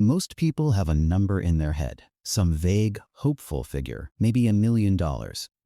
Most people have a number in their head, some vague, hopeful figure, maybe $1 million,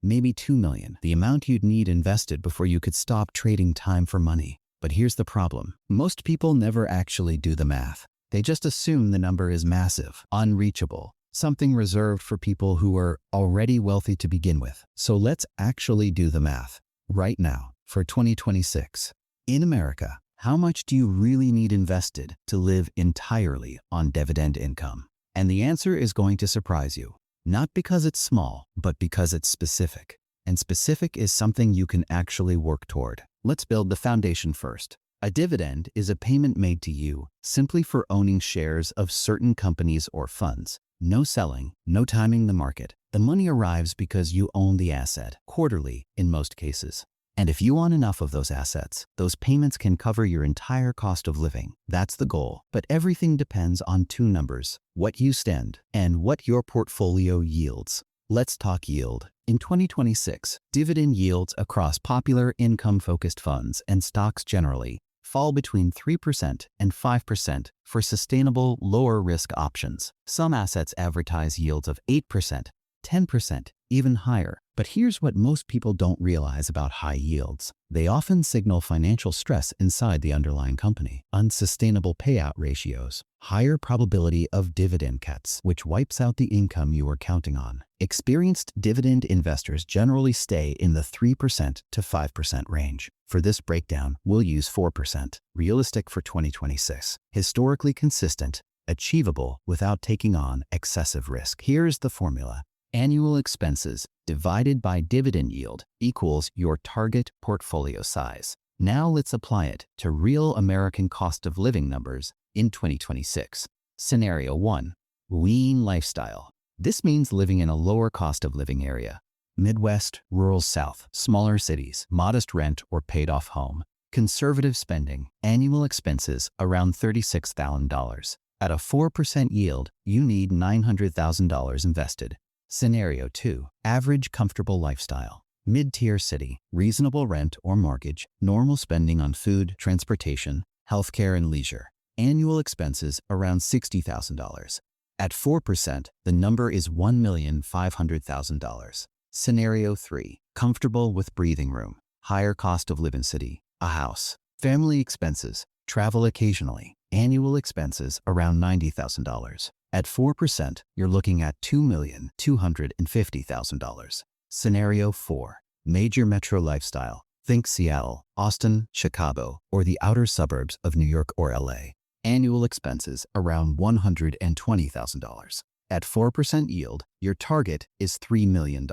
maybe $2 million, the amount you'd need invested before you could stop trading time for money. But here's the problem. Most people never actually do the math. They just assume the number is massive, unreachable, something reserved for people who are already wealthy to begin with. So let's actually do the math. Right now, for 2026. In America, how much do you really need invested to live entirely on dividend income? And the answer is going to surprise you. Not because it's small, but because it's specific. And specific is something you can actually work toward. Let's build the foundation first. A dividend is a payment made to you simply for owning shares of certain companies or funds. No selling, no timing the market. The money arrives because you own the asset, quarterly in most cases. And if you own enough of those assets, those payments can cover your entire cost of living. That's the goal. But everything depends on two numbers: what you spend and what your portfolio yields. Let's talk yield. In 2026, dividend yields across popular income-focused funds and stocks generally fall between 3% and 5% for sustainable, lower-risk options. Some assets advertise yields of 8%, 10%, even higher. But here's what most people don't realize about high yields. They often signal financial stress inside the underlying company. Unsustainable payout ratios, higher probability of dividend cuts, which wipes out the income you were counting on. Experienced dividend investors generally stay in the 3% to 5% range. For this breakdown, we'll use 4%. Realistic for 2026. Historically consistent, achievable without taking on excessive risk. Here's the formula. Annual expenses divided by dividend yield equals your target portfolio size. Now let's apply it to real American cost of living numbers in 2026. Scenario 1. Lean lifestyle. This means living in a lower cost of living area. Midwest, rural South, smaller cities, modest rent or paid off home. Conservative spending, annual expenses around $36,000. At a 4% yield, you need $900,000 invested. Scenario 2. Average comfortable lifestyle. Mid-tier city, reasonable rent or mortgage, normal spending on food, transportation, healthcare and leisure. Annual expenses around $60,000. At 4%, the number is $1,500,000. Scenario 3. Comfortable with breathing room. Higher cost of living city. A house. Family expenses. Travel occasionally. Annual expenses around $90,000. At 4%, you're looking at $2,250,000. Scenario 4. Major metro lifestyle. Think Seattle, Austin, Chicago, or the outer suburbs of New York or LA. Annual expenses around $120,000. At 4% yield, your target is $3 million.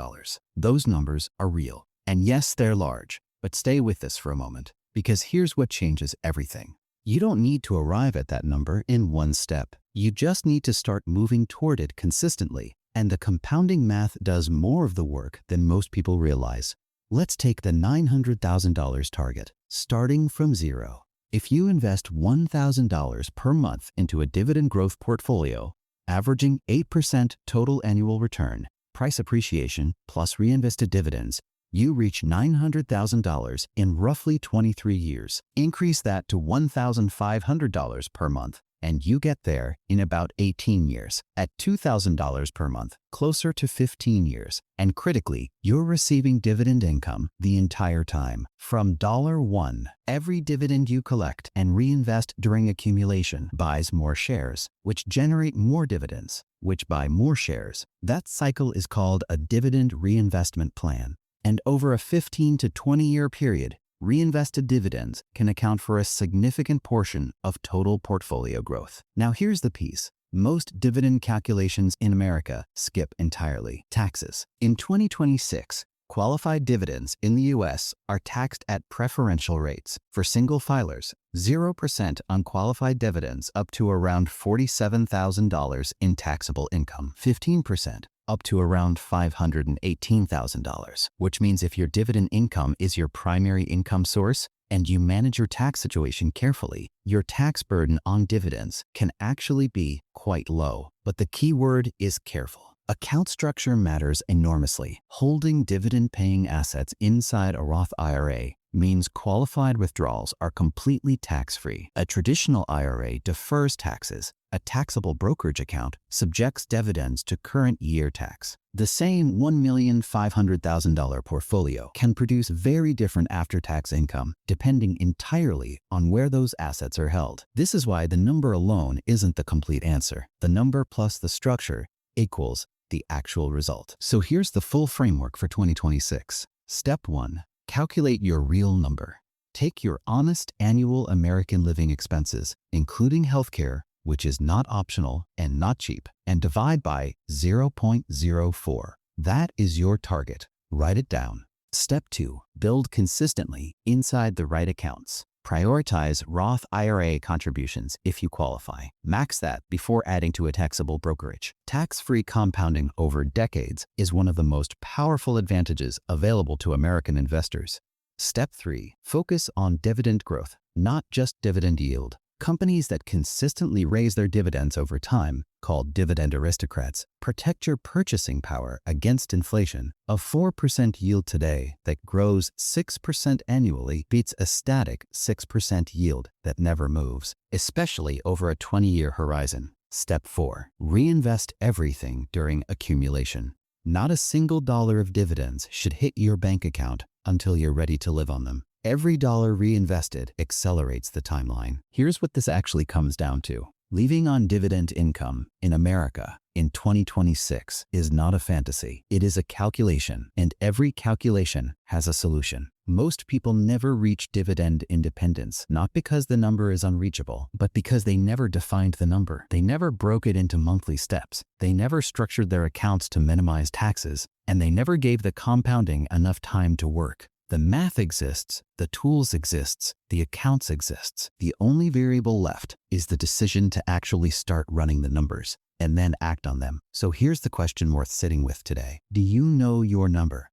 Those numbers are real. And yes, they're large, but stay with this for a moment, because here's what changes everything. You don't need to arrive at that number in one step. You just need to start moving toward it consistently, and the compounding math does more of the work than most people realize. Let's take the $900,000 target, starting from zero. If you invest $1,000 per month into a dividend growth portfolio, averaging 8% total annual return, price appreciation plus reinvested dividends, you reach $900,000 in roughly 23 years. Increase that to $1,500 per month, and you get there in about 18 years. At $2,000 per month, closer to 15 years. And critically, you're receiving dividend income the entire time. From $1, every dividend you collect and reinvest during accumulation buys more shares, which generate more dividends, which buy more shares. That cycle is called a dividend reinvestment plan. And over a 15 to 20-year period, reinvested dividends can account for a significant portion of total portfolio growth. Now here's the piece. Most dividend calculations in America skip entirely taxes. In 2026, qualified dividends in the U.S. are taxed at preferential rates. For single filers, 0% on qualified dividends up to around $47,000 in taxable income, 15% up to around $518,000, which means if your dividend income is your primary income source and you manage your tax situation carefully, your tax burden on dividends can actually be quite low. But the key word is careful. Account structure matters enormously. Holding dividend-paying assets inside a Roth IRA means qualified withdrawals are completely tax-free. A traditional IRA defers taxes. A taxable brokerage account subjects dividends to current year tax. The same $1,500,000 portfolio can produce very different after-tax income depending entirely on where those assets are held. This is why the number alone isn't the complete answer. The number plus the structure equals the actual result. So here's the full framework for 2026. Step 1. Calculate your real number. Take your honest annual American living expenses, including healthcare, which is not optional and not cheap, and divide by 0.04. That is your target. Write it down. Step 2. Build consistently inside the right accounts. Prioritize Roth IRA contributions if you qualify. Max that before adding to a taxable brokerage. Tax-free compounding over decades is one of the most powerful advantages available to American investors. Step 3. Focus on dividend growth, not just dividend yield. Companies that consistently raise their dividends over time, called dividend aristocrats, protect your purchasing power against inflation. A 4% yield today that grows 6% annually beats a static 6% yield that never moves, especially over a 20-year horizon. Step 4. Reinvest everything during accumulation. Not a single dollar of dividends should hit your bank account until you're ready to live on them. Every dollar reinvested accelerates the timeline. Here's what this actually comes down to. Leaving on dividend income in America in 2026 is not a fantasy. It is a calculation, and every calculation has a solution. Most people never reach dividend independence, not because the number is unreachable, but because they never defined the number. They never broke it into monthly steps. They never structured their accounts to minimize taxes, and they never gave the compounding enough time to work. The math exists, the tools exists, the accounts exists. The only variable left is the decision to actually start running the numbers and then act on them. So here's the question worth sitting with today. Do you know your number?